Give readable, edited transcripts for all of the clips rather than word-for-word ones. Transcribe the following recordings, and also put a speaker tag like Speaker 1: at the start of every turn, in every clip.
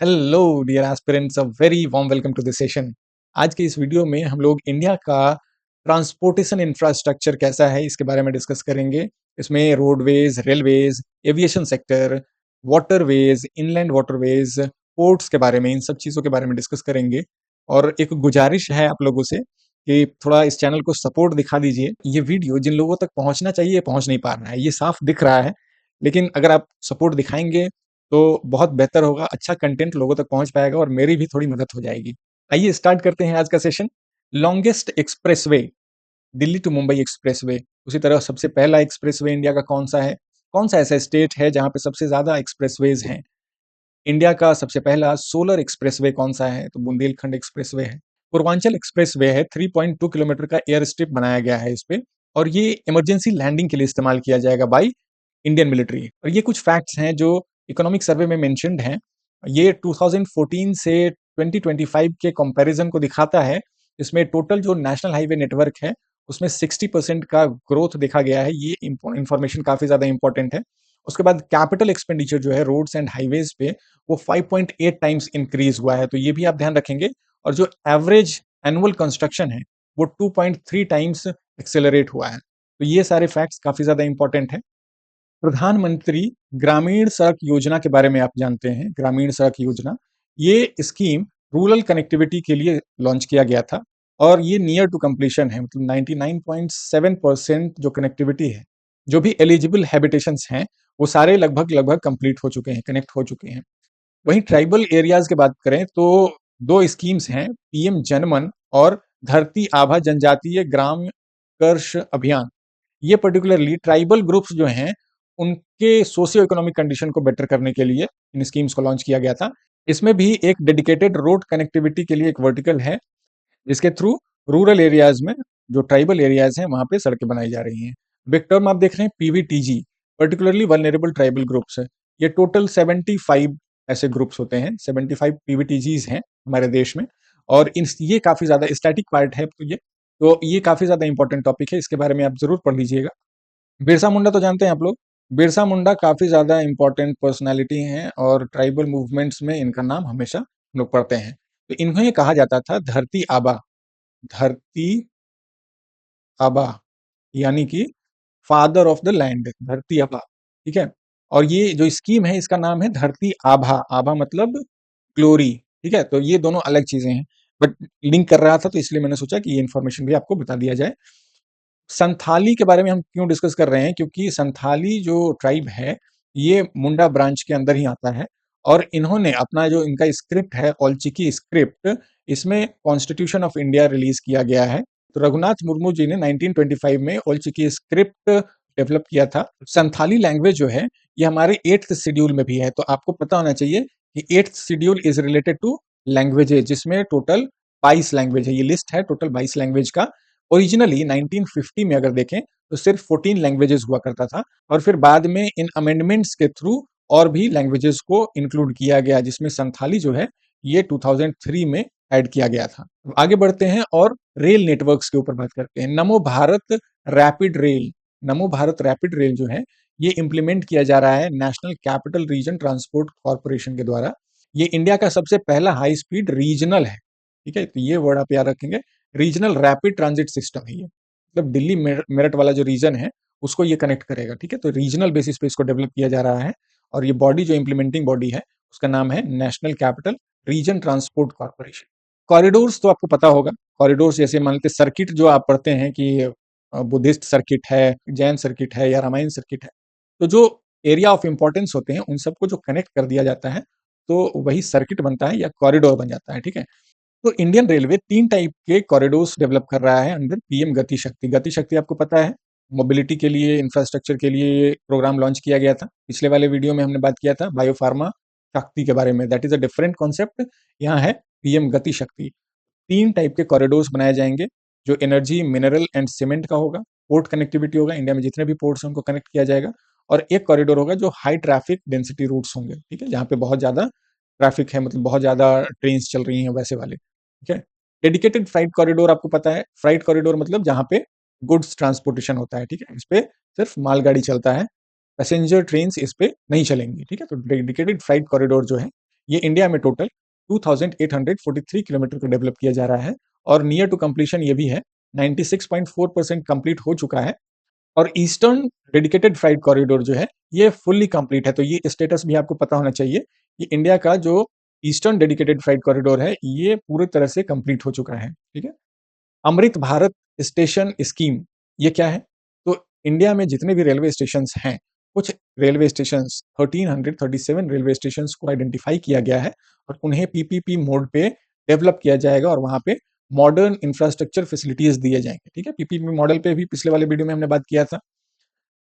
Speaker 1: Hello dear aspirants, a very warm welcome to this session. आज के इस video में हम लोग इंडिया का ट्रांसपोर्टेशन इंफ्रास्ट्रक्चर कैसा है इसके बारे में डिस्कस करेंगे। इसमें roadways, railways, aviation sector, waterways, inland waterways, ports के बारे में, इन सब चीज़ों के बारे में डिस्कस करेंगे। और एक गुजारिश है आप लोगों से कि थोड़ा इस चैनल को सपोर्ट दिखा दीजिए। ये वीडियो जिन लोगों तक पहुंचना चाहिए पहुंच नहीं पा रहा है, ये साफ दिख रहा है। लेकिन अगर आप सपोर्ट दिखाएंगे तो बहुत बेहतर होगा, अच्छा कंटेंट लोगों तक पहुंच पाएगा और मेरी भी थोड़ी मदद हो जाएगी। आइए स्टार्ट करते हैं आज का session. Longest expressway, Delhi to Mumbai expressway. उसी तरह सबसे पहला एक्सप्रेसवे इंडिया का कौन सा है? कौन सा ऐसा स्टेट है जहां पे सबसे ज्यादा एक्सप्रेसवेज हैं? इंडिया का सबसे पहला सोलर एक्सप्रेसवे कौन सा है? तो बुंदेलखंड एक्सप्रेसवे है। पूर्वांचल एक्सप्रेसवे है, 3.2 किलोमीटर का एयर स्ट्रिप बनाया गया है इस पे, और ये इमरजेंसी लैंडिंग के लिए इस्तेमाल किया जाएगा बाई इंडियन मिलिट्री। और ये कुछ फैक्ट्स हैं जो इकोनॉमिक सर्वे में मेंशन्ड हैं। ये 2014 से 2025 के कंपैरिजन को दिखाता है। इसमें टोटल जो नेशनल हाईवे नेटवर्क है उसमें 60% का ग्रोथ देखा गया है। ये इंफॉर्मेशन काफी ज्यादा इंपॉर्टेंट है। उसके बाद कैपिटल एक्सपेंडिचर जो है रोड्स एंड हाईवेज पे, वो 5.8 टाइम्स इंक्रीज हुआ है, तो ये भी आप ध्यान रखेंगे। और जो एवरेज एनुअल कंस्ट्रक्शन है वो 2.3 टाइम्स एक्सेलरेट हुआ है। तो ये सारे फैक्ट्स काफी ज्यादा इंपॉर्टेंट है। प्रधानमंत्री ग्रामीण सड़क योजना के बारे में आप जानते हैं। ग्रामीण सड़क योजना, ये स्कीम रूरल कनेक्टिविटी के लिए लॉन्च किया गया था, और ये नियर टू कंप्लीशन है। मतलब 99.7% जो कनेक्टिविटी है, जो भी एलिजिबल हैबिटेशंस हैं, वो सारे लगभग लगभग कंप्लीट हो चुके हैं, कनेक्ट हो चुके हैं। वहीं ट्राइबल एरियाज की बात करें तो दो स्कीम्स हैं, पीएम जनमन और धरती आभा जनजातीय ग्राम कर्ष अभियान। ये पर्टिकुलरली ट्राइबल ग्रुप्स जो हैं उनके सोशियो इकोनॉमिक कंडीशन को बेटर करने के लिए इन स्कीम्स को लॉन्च किया गया था। इसमें भी एक डेडिकेटेड रोड कनेक्टिविटी के लिए एक वर्टिकल है, जिसके थ्रू रूरल एरियाज में, जो ट्राइबल एरियाज हैं, वहां पे सड़कें बनाई जा रही हैं। अब एक टर्म आप देख रहे हैं, PVTG, particularly vulnerable tribal groups है। ये टोटल 75 ऐसे ग्रुप्स होते हैं, 75 पीवीटीजीज हैं हमारे देश में। और इन ये काफी ज्यादा स्टैटिक पार्ट है, तो ये काफी ज्यादा इंपॉर्टेंट टॉपिक है, इसके बारे में आप जरूर पढ़ लीजिएगा। बिरसा मुंडा तो जानते हैं आप लोग। बिरसा मुंडा काफी ज्यादा इंपॉर्टेंट पर्सनालिटी हैं, और ट्राइबल मूवमेंट्स में इनका नाम हमेशा हम लोग पढ़ते हैं। तो इन्हें कहा जाता था धरती आबा। धरती आबा यानी कि फादर ऑफ द लैंड, धरती आबा। ठीक है। और ये जो स्कीम है इसका नाम है धरती आभा। आभा मतलब ग्लोरी। ठीक है, तो ये दोनों अलग चीजें हैं, बट लिंक कर रहा था तो इसलिए मैंने सोचा कि ये इन्फॉर्मेशन भी आपको बता दिया जाए। संथाली के बारे में हम क्यों डिस्कस कर रहे हैं? क्योंकि संथाली जो ट्राइब है, ये मुंडा ब्रांच के अंदर ही आता है। और इन्होंने अपना जो इनका स्क्रिप्ट है, औलचिकी स्क्रिप्ट, इसमें कॉन्स्टिट्यूशन ऑफ इंडिया रिलीज किया गया है। तो रघुनाथ मुर्मू जी ने 1925 में औलचिकी स्क्रिप्ट डेवलप किया था। संथाली लैंग्वेज जो है ये हमारे 8th शेड्यूल में भी है, तो आपको पता होना चाहिए कि 8th schedule is related to languages, जिसमें टोटल 22 लैंग्वेज है। ये लिस्ट है टोटल 22 लैंग्वेज का। ओरिजिनली 1950 में अगर देखें तो सिर्फ 14 लैंग्वेजेस हुआ करता था, और फिर बाद में इन अमेंडमेंट्स के थ्रू और भी लैंग्वेजेस को इंक्लूड किया गया, जिसमें संथाली जो है ये 2003 में ऐड किया गया था। आगे बढ़ते हैं और रेल नेटवर्क्स के ऊपर बात करते हैं। नमो भारत रैपिड रेल, नमो भारत रैपिड रेल जो है ये इंप्लीमेंट किया जा रहा है national capital region transport corporation के द्वारा। ये इंडिया का सबसे पहला हाई स्पीड रीजनल है। ठीक है, तो ये वर्ड आप याद रखेंगे, रीजनल रैपिड ट्रांजिट सिस्टम है ये। मतलब दिल्ली मेरठ वाला जो रीजन है उसको ये कनेक्ट करेगा। ठीक है, तो रीजनल बेसिस पे इसको डेवलप किया जा रहा है। और ये बॉडी जो इम्प्लीमेंटिंग बॉडी है उसका नाम है national capital region transport corporation. Corridors तो आपको पता होगा। कॉरिडोर्स जैसे मान लेते सर्किट जो आप पढ़ते हैं कि बुद्धिस्ट सर्किट है, जैन सर्किट है या रामायण सर्किट है, तो जो एरिया ऑफ इंपॉर्टेंस होते हैं उन सबको जो कनेक्ट कर दिया जाता है तो वही सर्किट बनता है या कॉरिडोर बन जाता है। ठीक है, तो इंडियन रेलवे 3 टाइप के कॉरिडोर्स डेवलप कर रहा है अंडर पीएम गति शक्ति। गति शक्ति आपको पता है, मोबिलिटी के लिए, इंफ्रास्ट्रक्चर के लिए ये प्रोग्राम लॉन्च किया गया था। पिछले वाले वीडियो में हमने बात किया था बायोफार्मा शक्ति के बारे में, that is a different concept. यहाँ है पीएम गति शक्ति। 3 टाइप के कॉरिडोर्स बनाए जाएंगे, जो एनर्जी, मिनरल एंड सीमेंट का होगा। पोर्ट कनेक्टिविटी होगा, इंडिया में जितने भी पोर्ट्स हैं उनको कनेक्ट किया जाएगा। और एक कॉरिडोर होगा जो हाई ट्रैफिक डेंसिटी रूट्स होंगे। ठीक है, जहाँ पे बहुत ज्यादा ट्रैफिक है, मतलब बहुत ज्यादा ट्रेन चल रही हैं वैसे वाले। ठीक है। डेडिकेटेड फ्राइट कॉरिडोर आपको पता है, फ्राइट कॉरिडोर मतलब जहाँ पे गुड्स ट्रांसपोर्टेशन होता है। ठीक है, इस पे सिर्फ मालगाड़ी चलता है, पैसेंजर ट्रेन इस पे नहीं चलेंगी। ठीक है, तो डेडिकेटेड फ्राइट कॉरिडोर जो है ये इंडिया में टोटल 2843 किलोमीटर को डेवलप किया जा रहा है और नियर टू कंप्लीशन ये भी है, 96.4% कंप्लीट हो चुका है। और ईस्टर्न डेडिकेटेड फ्राइट कॉरिडोर जो है ये फुल्ली कंप्लीट है। तो ये स्टेटस भी आपको पता होना चाहिए कि इंडिया का जो ईस्टर्न डेडिकेटेड फ्राइट कॉरिडोर है ये पूरी तरह से कंप्लीट हो चुका है। ठीक है। अमृत भारत स्टेशन स्कीम ये क्या है? तो इंडिया में जितने भी रेलवे स्टेशन हैं, कुछ रेलवे स्टेशन 1337 रेलवे स्टेशन को आइडेंटिफाई किया गया है और उन्हें पीपीपी मोड पे डेवलप किया जाएगा और वहां पे मॉडर्न इंफ्रास्ट्रक्चर फैसिलिटीज दिए जाएंगे। ठीक है। पीपीपी मॉडल पे भी पिछले वाले वीडियो में हमने बात किया था।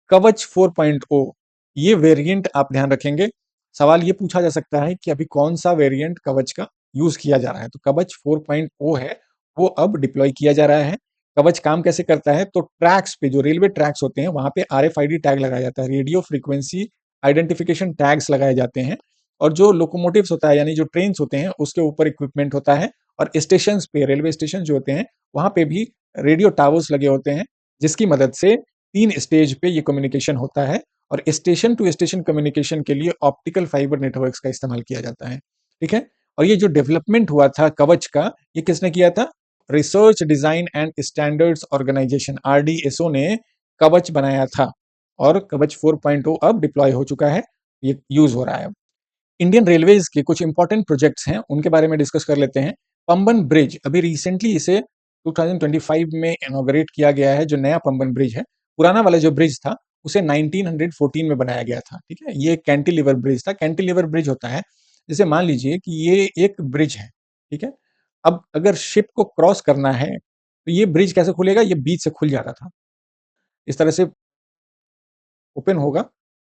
Speaker 1: कवच 4.0 ये वेरिएंट आप ध्यान रखेंगे। सवाल ये पूछा जा सकता है कि अभी कौन सा वेरिएंट कवच का यूज किया जा रहा है। तो कवच 4.0 है वो अब डिप्लॉय किया जा रहा है। कवच काम कैसे करता है? तो ट्रैक्स पे, जो रेलवे ट्रैक्स होते हैं, वहां पे आरएफआईडी टैग लगाया जाता है, रेडियो फ्रीक्वेंसी आइडेंटिफिकेशन टैग्स लगाए जाते हैं। और जो लोकोमोटिव्स होता है यानी जो ट्रेन होते हैं उसके ऊपर इक्विपमेंट होता है। और स्टेशन पे, रेलवे स्टेशन जो होते हैं वहां पे भी रेडियो टावर्स लगे होते हैं जिसकी मदद से 3 स्टेज पे ये कम्युनिकेशन होता है। और स्टेशन टू स्टेशन कम्युनिकेशन के लिए ऑप्टिकल फाइबर नेटवर्क्स का इस्तेमाल किया जाता है। ठीक है। और ये जो डेवलपमेंट हुआ था कवच का, ये किसने किया था? Research design and standards organisation, RDSO ने कवच बनाया था। और कवच 4.0 अब डिप्लॉय हो चुका है, ये यूज हो रहा है। इंडियन रेलवेज के कुछ इंपॉर्टेंट प्रोजेक्ट्स हैं, उनके बारे में डिस्कस कर लेते हैं। पंबन ब्रिज, अभी रिसेंटली इसे 2025 में इनॉग्रेट किया गया है, जो नया पंबन ब्रिज है। पुराना वाला जो ब्रिज था उसे 1914 में बनाया गया था। ठीक है। ये कैंटिलीवर ब्रिज था। कैंटिलीवर ब्रिज होता है, जैसे मान लीजिए कि ये एक ब्रिज है। ठीक है। अब अगर शिप को क्रॉस करना है तो ये ब्रिज कैसे खुलेगा? ये बीच से खुल जाता था, इस तरह से ओपन होगा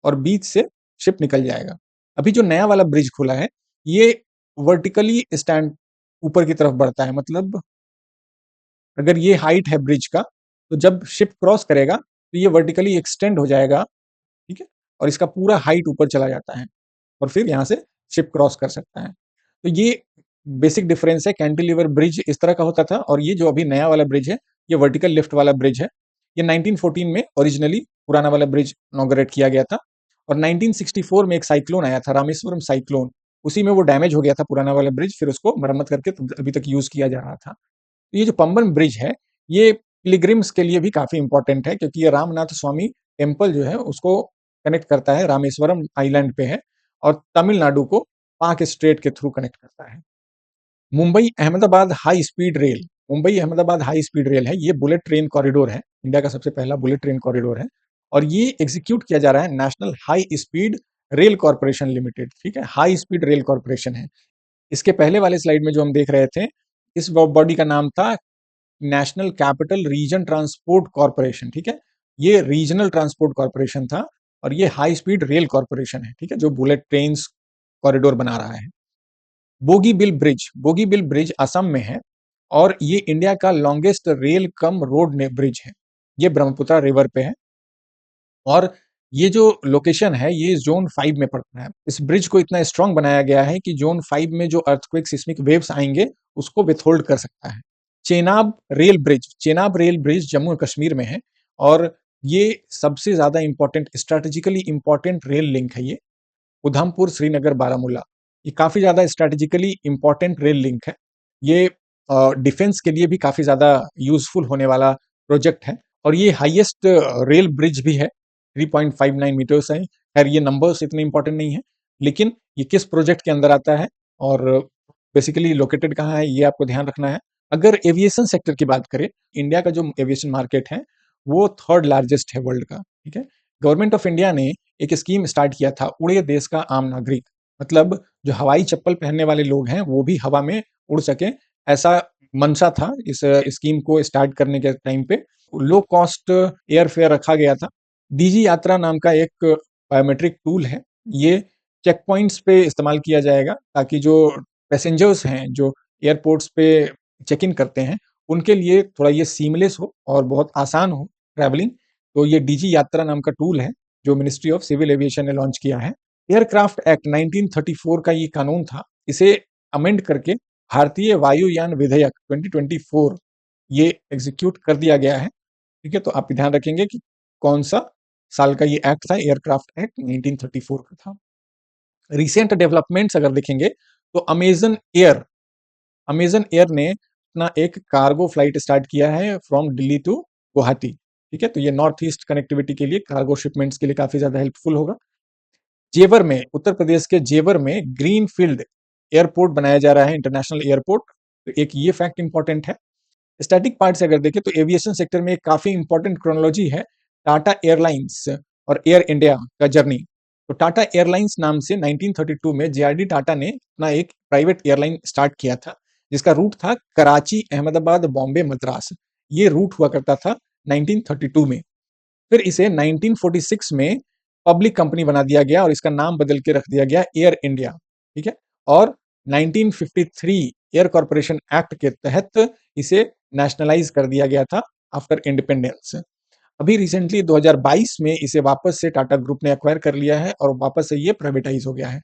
Speaker 1: और बीच से शिप निकल जाएगा। अभी जो नया वाला ब्रिज खुला है ये वर्टिकली स्टैंड ऊपर की तरफ बढ़ता है। मतलब अगर ये हाइट है ब्रिज का, तो जब शिप क्रॉस करेगा तो ये वर्टिकली एक्सटेंड हो जाएगा। ठीक है। और इसका पूरा हाइट ऊपर चला जाता है और फिर यहाँ से शिप क्रॉस कर सकता है। तो ये बेसिक डिफरेंस है। कैंटिलीवर ब्रिज इस तरह का होता था और ये जो अभी नया वाला ब्रिज है ये वर्टिकल लिफ्ट वाला ब्रिज है। ये 1914 में ओरिजिनली पुराना वाला ब्रिज इनॉग्रेट किया गया था। और 1964 में एक साइक्लोन आया था, रामेश्वरम साइक्लोन, उसी में वो डैमेज हो गया था पुराना वाला ब्रिज, फिर उसको मरम्मत करके अभी तक यूज किया जा रहा था। तो ये जो पंबन ब्रिज है ये पिलग्रिम्स के लिए भी काफी इंपॉर्टेंट है, क्योंकि ये रामनाथ स्वामी टेम्पल जो है उसको कनेक्ट करता है, रामेश्वरम आइलैंड पे है, और तमिलनाडु को पाक स्ट्रेट के थ्रू कनेक्ट करता है। Mumbai Ahmedabad high speed rail, Mumbai Ahmedabad high speed rail है, ये बुलेट ट्रेन कॉरिडोर है, इंडिया का सबसे पहला बुलेट ट्रेन कॉरिडोर है। और ये एग्जीक्यूट किया जा रहा है national high speed rail corporation limited. ठीक है। हाई स्पीड रेल कॉर्पोरेशन है। इसके पहले वाले स्लाइड में जो हम देख रहे थे, इस बॉडी का नाम था national capital region transport corporation. ठीक है। ये रीजनल ट्रांसपोर्ट कॉर्पोरेशन था और ये हाई स्पीड रेल कॉर्पोरेशन है। ठीक है, जो बुलेट ट्रेन कॉरिडोर बना रहा है। बोगीबिल ब्रिज, बोगीबिल ब्रिज असम में है और ये इंडिया का longest rail cum road bridge है। ये ब्रह्मपुत्र रिवर पे है और ये जो लोकेशन है ये जोन 5 में पड़ता है। इस ब्रिज को इतना स्ट्रांग बनाया गया है कि जोन 5 में जो अर्थक्वेक सिस्मिक वेव्स आएंगे उसको विथहोल्ड कर सकता है। Chenab rail bridge, Chenab rail bridge Jammu Kashmir में है और ये सबसे ज्यादा important, strategically important rail link है। ये उधमपुर श्रीनगर बारामूला, ये काफी ज्यादा स्ट्रेटेजिकली इंपॉर्टेंट रेल लिंक है। ये डिफेंस के लिए भी काफी ज्यादा यूजफुल होने वाला प्रोजेक्ट है और ये हाईएस्ट रेल ब्रिज भी है, 3.59 मीटर्स है। खैर ये नंबर्स इतने इंपॉर्टेंट नहीं है, लेकिन ये किस प्रोजेक्ट के अंदर आता है और बेसिकली लोकेटेड कहाँ है ये आपको ध्यान रखना है। अगर एविएशन सेक्टर की बात करें, इंडिया का जो एविएशन मार्केट है वो थर्ड लार्जेस्ट है वर्ल्ड का। ठीक है। गवर्नमेंट ऑफ इंडिया ने एक स्कीम स्टार्ट किया था, उड़े देश का आम नागरिक, मतलब जो हवाई चप्पल पहनने वाले लोग हैं वो भी हवा में उड़ सके, ऐसा मंशा था इस स्कीम को स्टार्ट करने के टाइम पे। लो कॉस्ट एयर फेयर रखा गया था। डीजी यात्रा नाम का एक बायोमेट्रिक टूल है, ये चेक पॉइंट्स पे इस्तेमाल किया जाएगा ताकि जो पैसेंजर्स हैं जो एयरपोर्ट्स पे चेक इन करते हैं उनके लिए थोड़ा ये सीमलेस हो और बहुत आसान हो ट्रैवलिंग। तो ये डीजी यात्रा नाम का टूल है जो मिनिस्ट्री ऑफ सिविल एविएशन ने लॉन्च किया है। एयरक्राफ्ट एक्ट 1934 का ये कानून था, इसे अमेंड करके भारतीय वायुयान विधेयक 2024 ये एग्जीक्यूट कर दिया गया है। ठीक है। तो आप ध्यान रखेंगे कि कौन सा साल का ये एक्ट था, एयरक्राफ्ट एक्ट 1934 का था। रिसेंट डेवलपमेंट्स अगर देखेंगे तो अमेजन एयर ने अपना एक कार्गो फ्लाइट स्टार्ट किया है फ्रॉम दिल्ली टू गुवाहाटी। ठीक है, तो ये नॉर्थ ईस्ट कनेक्टिविटी के लिए, कार्गो शिपमेंट्स के लिए काफी ज्यादा हेल्पफुल होगा। जेवर में, उत्तर प्रदेश के जेवर में ग्रीन फील्ड एयरपोर्ट बनाया जा रहा है, इंटरनेशनल एयरपोर्ट। तो एक ये फैक्ट इंपॉर्टेंट है। स्टैटिक पार्ट से अगर देखें तो एविएशन सेक्टर में एक काफी इंपॉर्टेंट क्रोनोलॉजी है, टाटा एयरलाइंस और एयर इंडिया का जर्नी। तो टाटा एयरलाइंस नाम से 1932 में जेआरडी टाटा ने अपना एक प्राइवेट एयरलाइन स्टार्ट किया था, जिसका रूट था कराची, अहमदाबाद, बॉम्बे, मद्रास। ये रूट हुआ करता था 1932 में। फिर इसे 1946 में पब्लिक कंपनी बना दिया गया और इसका नाम बदल के रख दिया गया एयर इंडिया। ठीक है, और 1953 एयर कॉरपोरेशन एक्ट के तहत इसे नेशनलाइज कर दिया गया था आफ्टर इंडिपेंडेंस। अभी रिसेंटली 2022 में इसे वापस से टाटा ग्रुप ने एक्वायर कर लिया है और वापस से ये प्राइवेटाइज हो गया है।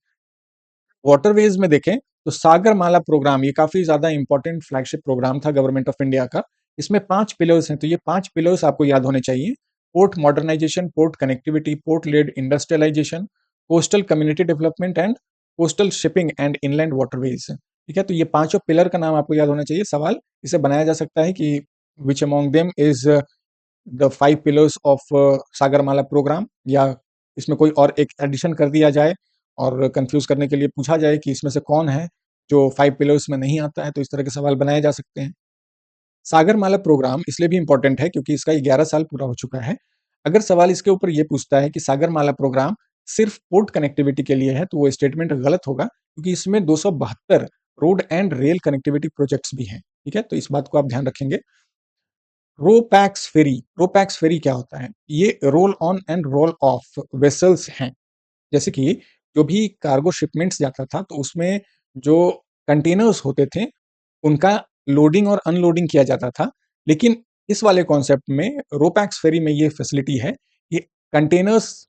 Speaker 1: वाटरवेज में देखें तो सागरमाला प्रोग्राम, ये काफी ज्यादा इंपॉर्टेंट फ्लैगशिप प्रोग्राम था गवर्नमेंट ऑफ इंडिया का। इसमें 5 पिलर्स हैं, तो ये 5 पिलर्स आपको याद होने चाहिए। Port modernisation, port connectivity, port led industrialisation, coastal community development and coastal shipping and inland waterways. ठीक है, तो ये पांचों पिलर का नाम आपको याद होना चाहिए। सवाल इसे बनाया जा सकता है कि which among them is the 5 pillars of Sagarmala programme, या इसमें कोई और एक एडिशन कर दिया जाए और कंफ्यूज करने के लिए पूछा जाए कि इसमें से कौन है जो 5 पिलर्स में नहीं आता है। तो इस तरह के सवाल बनाए जा सकते हैं। सागरमाला प्रोग्राम इसलिए भी इंपॉर्टेंट है क्योंकि इसका 11 साल पूरा हो चुका है। अगर सवाल इसके ऊपर यह पूछता है कि सागरमाला प्रोग्राम सिर्फ पोर्ट कनेक्टिविटी के लिए है, तो वो स्टेटमेंट गलत होगा, क्योंकि इसमें 272 road and rail connectivity projects भी हैं। ठीक है, तो इस बात को आप ध्यान रखेंगे। रोपैक्स फेरी क्या होता है? ये roll on and roll off vessels हैं। जैसे कि जो भी कार्गो शिपमेंट्स जाता था, तो उसमें जो कंटेनर्स होते थे उनका लोडिंग और अनलोडिंग किया जाता था। लेकिन इस वाले कॉन्सेप्ट में, रोपैक्स फेरी में ये फैसिलिटी है कि कंटेनर्स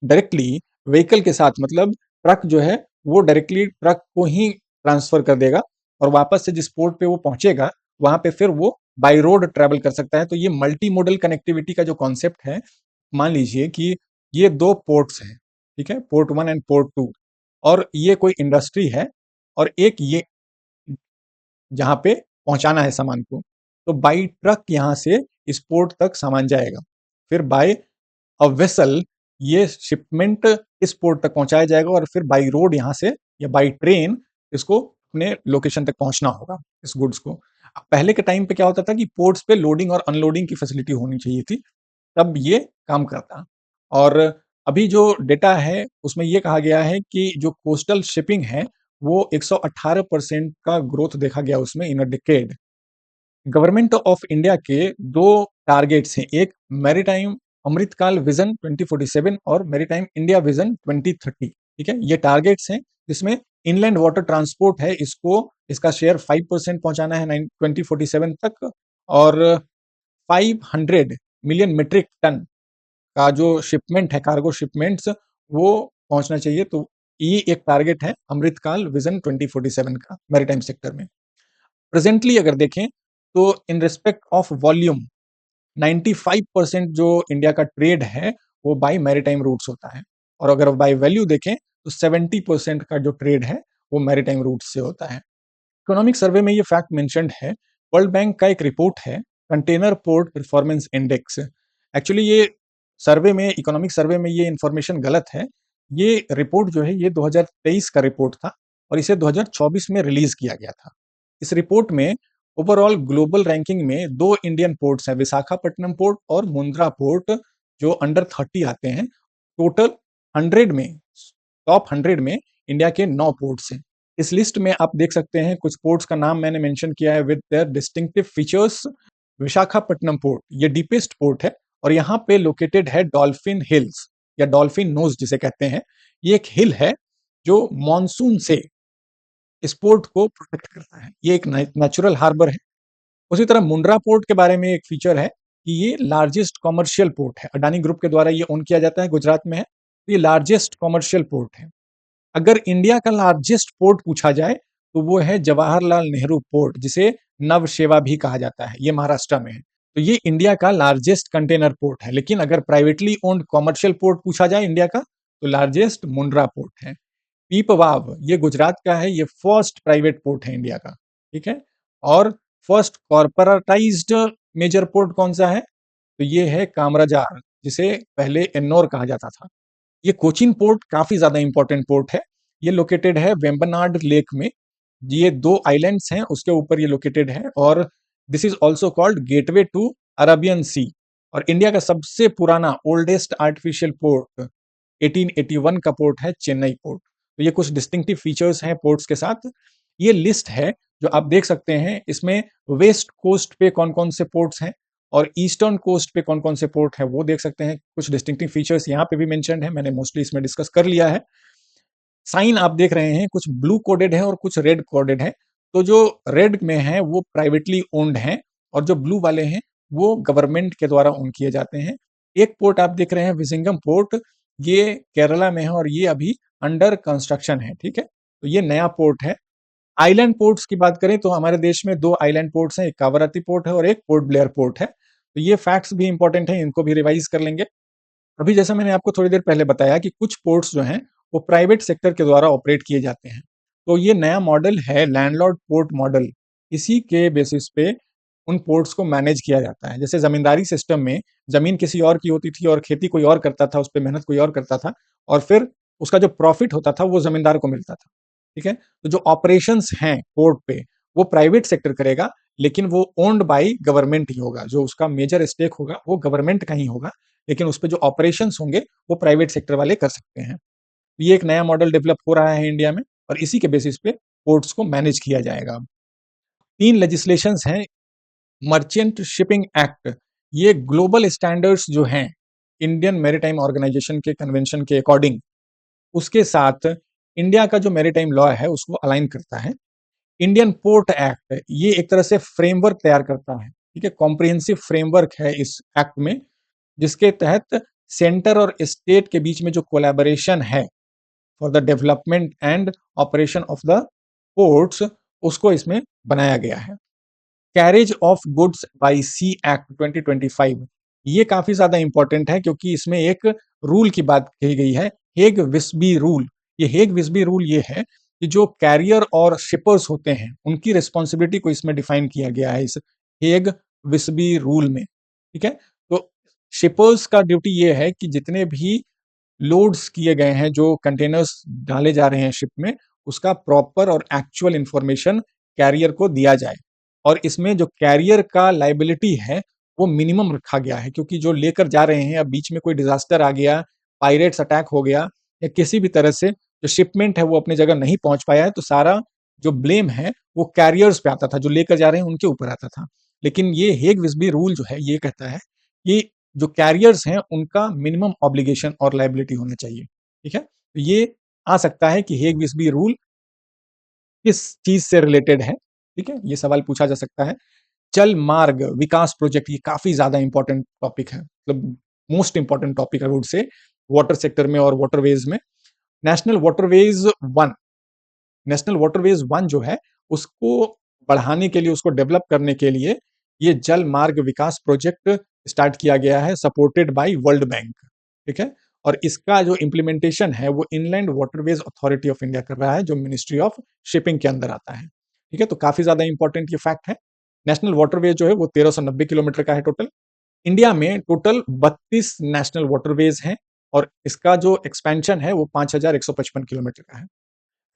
Speaker 1: डायरेक्टली व्हीकल के साथ, मतलब ट्रक जो है वो डायरेक्टली ट्रक को ही ट्रांसफर कर देगा और वापस से जिस पोर्ट पे वो पहुंचेगा वहां पे फिर वो बाई रोड ट्रेवल कर सकता है। तो ये मल्टी मोडल कनेक्टिविटी का जो कॉन्सेप्ट है, मान लीजिए कि ये दो पोर्ट्स हैं, ठीक है, पोर्ट 1 एंड पोर्ट 2, और ये कोई इंडस्ट्री है और एक ये जहां पे पहुंचाना है सामान को, तो बाई ट्रक यहां से इस पोर्ट तक सामान जाएगा। फिर बाय अ वेसल ये शिपमेंट इस पोर्ट तक पहुंचाया जाएगा और फिर बाई रोड यहां से या बाई ट्रेन इसको अपने लोकेशन तक पहुंचना होगा इस गुड्स को। पहले के टाइम पे क्या होता था कि पोर्ट्स पे लोडिंग और अनलोडिंग की फैसिलिटी होनी चाहिए थी, तब ये काम करता। और अभी जो डेटा है उसमें ये कहा गया है कि जो कोस्टल शिपिंग है वो 118% का ग्रोथ देखा गया उसमें in a decade. Government of India के दो टारगेट्स हैं, एक मैरीटाइम अमृतकाल विजन 2047 और मैरीटाइम इंडिया विजन 2030। ठीक है, ये टारगेट्स हैं जिसमें इनलैंड वाटर ट्रांसपोर्ट है, इसको इसका शेयर 5% पहुंचाना है 2047 तक, और 500 मिलियन मीट्रिक टन का जो शिपमेंट है, कार्गो शिपमेंट्स, वो पहुंचना चाहिए। तो ये एक टारगेट है अमृतकाल विजन 2047 का मैरीटाइम सेक्टर में। प्रेजेंटली अगर देखें तो इन रिस्पेक्ट ऑफ वॉल्यूम 95% जो इंडिया का ट्रेड है वो बाय मैरीटाइम रूट्स होता है, और अगर बाय वैल्यू देखें तो 70% का जो ट्रेड है वो मैरीटाइम रूट्स से होता है। इकोनॉमिक सर्वे में ये फैक्ट मेंशन्ड है। वर्ल्ड बैंक का एक रिपोर्ट है, container port performance index. Actually ये सर्वे में, इकोनॉमिक सर्वे में ये इंफॉर्मेशन गलत है। ये रिपोर्ट जो है ये 2023 का रिपोर्ट था और इसे 2024 में रिलीज किया गया था। इस रिपोर्ट में ओवरऑल ग्लोबल रैंकिंग में दो इंडियन पोर्ट्स हैं, विशाखापट्टनम पोर्ट और मुंद्रा पोर्ट, जो अंडर 30 आते हैं। टोटल 100 में, टॉप 100 में इंडिया के 9 पोर्ट्स हैं। इस लिस्ट में आप देख सकते हैं कुछ पोर्ट्स का नाम मैंने मेंशन किया है with their distinctive features. Visakhapatnam port ये डीपेस्ट पोर्ट है और यहाँ पे लोकेटेड है डॉल्फिन हिल्स या डॉल्फिन नोज जिसे कहते हैं। ये एक हिल है जो मॉनसून से इस पोर्ट को प्रोटेक्ट करता है। ये एक नेचुरल हार्बर है। उसी तरह मुंड्रा पोर्ट के बारे में एक फीचर है कि ये लार्जेस्ट कॉमर्शियल पोर्ट है, अडानी ग्रुप के द्वारा ये ओन किया जाता है, गुजरात में है। तो ये लार्जेस्ट कॉमर्शियल पोर्ट है। अगर इंडिया का लार्जेस्ट पोर्ट पूछा जाए तो वो है जवाहरलाल नेहरू पोर्ट, जिसे नवशेवा भी कहा जाता है, ये महाराष्ट्र में है। तो ये इंडिया का लार्जेस्ट कंटेनर पोर्ट है। लेकिन अगर प्राइवेटली ओन्ड कॉमर्शियल पोर्ट पूछा जाए इंडिया का, तो लार्जेस्ट मुंड्रा पोर्ट है। पीपवाव ये गुजरात का है, ये फर्स्ट प्राइवेट पोर्ट है इंडिया का, ठीक है। और फर्स्ट कॉर्पोरेटाइज्ड मेजर पोर्ट कौन सा है, तो ये है कामराजार, जिसे पहले एन्नौर कहा जाता था। ये कोचीन पोर्ट काफी ज्यादा इंपॉर्टेंट पोर्ट है। ये लोकेटेड है वेम्बनाड लेक में। ये दो आइलैंड्स हैं, उसके ऊपर ये लोकेटेड है, और this is also called gateway to Arabian sea. और इंडिया का सबसे पुराना ओल्डेस्ट आर्टिफिशियल पोर्ट 1881 का पोर्ट है चेन्नई पोर्ट। तो ये कुछ डिस्टिंक्टिव फीचर्स हैं पोर्ट्स के साथ। ये लिस्ट है जो आप देख सकते हैं, इसमें वेस्ट कोस्ट पे कौन कौन से पोर्ट्स हैं और ईस्टर्न कोस्ट पे कौन कौन से पोर्ट है वो देख सकते हैं। कुछ डिस्टिंक्टिव फीचर्स यहाँ पे भी मेंशन्ड है, मैंने मोस्टली इसमें डिस्कस कर लिया है। साइन आप देख रहे हैं, कुछ ब्लू कोडेड है और कुछ रेड कोडेड है। तो जो रेड में है वो प्राइवेटली ओन्ड है, और जो ब्लू वाले हैं वो गवर्नमेंट के द्वारा ओन किए जाते हैं। एक पोर्ट आप देख रहे हैं विजिंगम पोर्ट, ये केरला में है और ये अभी अंडर कंस्ट्रक्शन है, ठीक है। तो ये नया पोर्ट है। आइलैंड पोर्ट्स की बात करें तो हमारे देश में दो आइलैंड पोर्ट्स हैं, एक कावरत्ती पोर्ट है और एक पोर्ट ब्लेयर पोर्ट है। तो ये फैक्ट्स भी इंपॉर्टेंट हैं, इनको भी रिवाइज कर लेंगे। अभी जैसा मैंने आपको थोड़ी देर पहले बताया कि कुछ पोर्ट्स जो हैं वो प्राइवेट सेक्टर के द्वारा ऑपरेट किए जाते हैं। तो ये नया मॉडल है लैंडलॉर्ड पोर्ट मॉडल। इसी के बेसिस पे उन पोर्ट्स को मैनेज किया जाता है। जैसे जमींदारी सिस्टम में जमीन किसी और की होती थी और खेती कोई और करता था, उस पर मेहनत कोई और करता था, और फिर उसका जो प्रॉफिट होता था वो जमींदार को मिलता था, ठीक है। तो जो ऑपरेशंस हैं पोर्ट पे वो प्राइवेट सेक्टर करेगा, लेकिन वो ओन्ड बाय गवर्नमेंट ही होगा। जो उसका मेजर स्टेक होगा वो गवर्नमेंट का ही होगा, लेकिन उस पे जो ऑपरेशंस होंगे वो प्राइवेट सेक्टर वाले कर सकते हैं। ये एक नया मॉडल डेवलप हो रहा है इंडिया में, और इसी के बेसिस पे पोर्ट्स को मैनेज किया जाएगा। अब तीन लेजिस्लेशंस हैं। मर्चेंट शिपिंग एक्ट, ये ग्लोबल स्टैंडर्ड्स जो हैं इंडियन मैरीटाइम ऑर्गेनाइजेशन के कन्वेंशन के अकॉर्डिंग, उसके साथ इंडिया का जो मैरीटाइम लॉ है उसको अलाइन करता है। इंडियन पोर्ट एक्ट ये एक तरह से फ्रेमवर्क तैयार करता है, ठीक है। कॉम्प्रिहेंसिव फ्रेमवर्क है इस एक्ट में, जिसके तहत सेंटर और स्टेट के बीच में जो कोलैबोरेशन है for the development and operation of the ports, उसको इसमें बनाया गया है। Carriage of goods by sea act 2025, ये काफी ज्यादा इंपॉर्टेंट है क्योंकि इसमें एक रूल की बात कही गई है, हेग विस्बी रूल। ये हेग विस्बी रूल ये है कि जो कैरियर और शिपर्स होते हैं उनकी रिस्पॉन्सिबिलिटी को इसमें डिफाइन किया गया है इस हेग विस्बी रूल में, ठीक है। तो शिपर्स का ड्यूटी ये है कि जितने भी लोड्स किए गए हैं, जो कंटेनर्स डाले जा रहे हैं शिप में, उसका प्रॉपर और एक्चुअल इंफॉर्मेशन कैरियर को दिया जाए। और इसमें जो कैरियर का लाइबिलिटी है वो मिनिमम रखा गया है, क्योंकि जो लेकर जा रहे हैं, अब बीच में कोई डिजास्टर आ गया, पायरेट्स अटैक हो गया, या किसी भी तरह से जो शिपमेंट है वो अपनी जगह नहीं पहुंच पाया है, तो सारा जो ब्लेम है वो कैरियर्स पे आता था, जो लेकर जा रहे हैं उनके ऊपर आता था। लेकिन ये हेग विस्बी रूल जो है ये कहता है कि जो कैरियर्स हैं उनका मिनिमम ऑब्लिगेशन और लाइबिलिटी होना चाहिए, ठीक है। तो ये आ सकता है कि हेग विस्बी रूल किस चीज से रिलेटेड है, ठीक है, ये सवाल पूछा जा सकता है। जल मार्ग विकास प्रोजेक्ट, ये काफी ज्यादा इंपॉर्टेंट टॉपिक है, मतलब मोस्ट इंपॉर्टेंट टॉपिक है, वुड से वाटर सेक्टर में और वाटरवेज में। National waterways one, national waterways one जो है उसको बढ़ाने के लिए, उसको डेवलप करने के लिए ये जल मार्ग विकास प्रोजेक्ट स्टार्ट किया गया है, सपोर्टेड बाय वर्ल्ड बैंक, ठीक है। और इसका जो इम्प्लीमेंटेशन है वो inland waterways authority of India कर रहा है, जो मिनिस्ट्री ऑफ शिपिंग के अंदर आता है, ठीक है। तो काफी ज्यादा इंपॉर्टेंट ये फैक्ट है। नेशनल वाटरवेज जो है वो 1390 किलोमीटर का है टोटल। इंडिया में टोटल 32 नेशनल वाटरवेज हैं, और इसका जो एक्सपेंशन है वो 5155 किलोमीटर का है।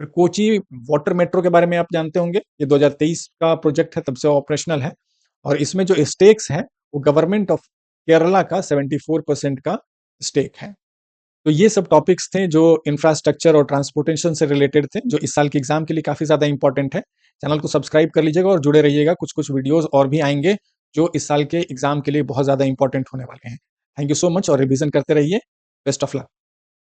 Speaker 1: फिर कोची वाटर मेट्रो के बारे में आप जानते होंगे, ये 2023 का प्रोजेक्ट है, तब से ऑपरेशनल है। और इसमें जो स्टेक्स है वो गवर्नमेंट ऑफ केरला का 74% का स्टेक है। तो ये सब टॉपिक्स थे जो इंफ्रास्ट्रक्चर और ट्रांसपोर्टेशन से रिलेटेड थे, जो इस साल के एग्जाम के लिए काफी ज्यादा इंपॉर्टेंट है। चैनल को सब्सक्राइब कर लीजिएगा और जुड़े रहिएगा, कुछ कुछ वीडियोस और भी आएंगे जो इस साल के एग्जाम के लिए बहुत ज्यादा इंपॉर्टेंट होने वाले हैं। थैंक यू सो मच, और रिवीजन करते रहिए। Best of luck.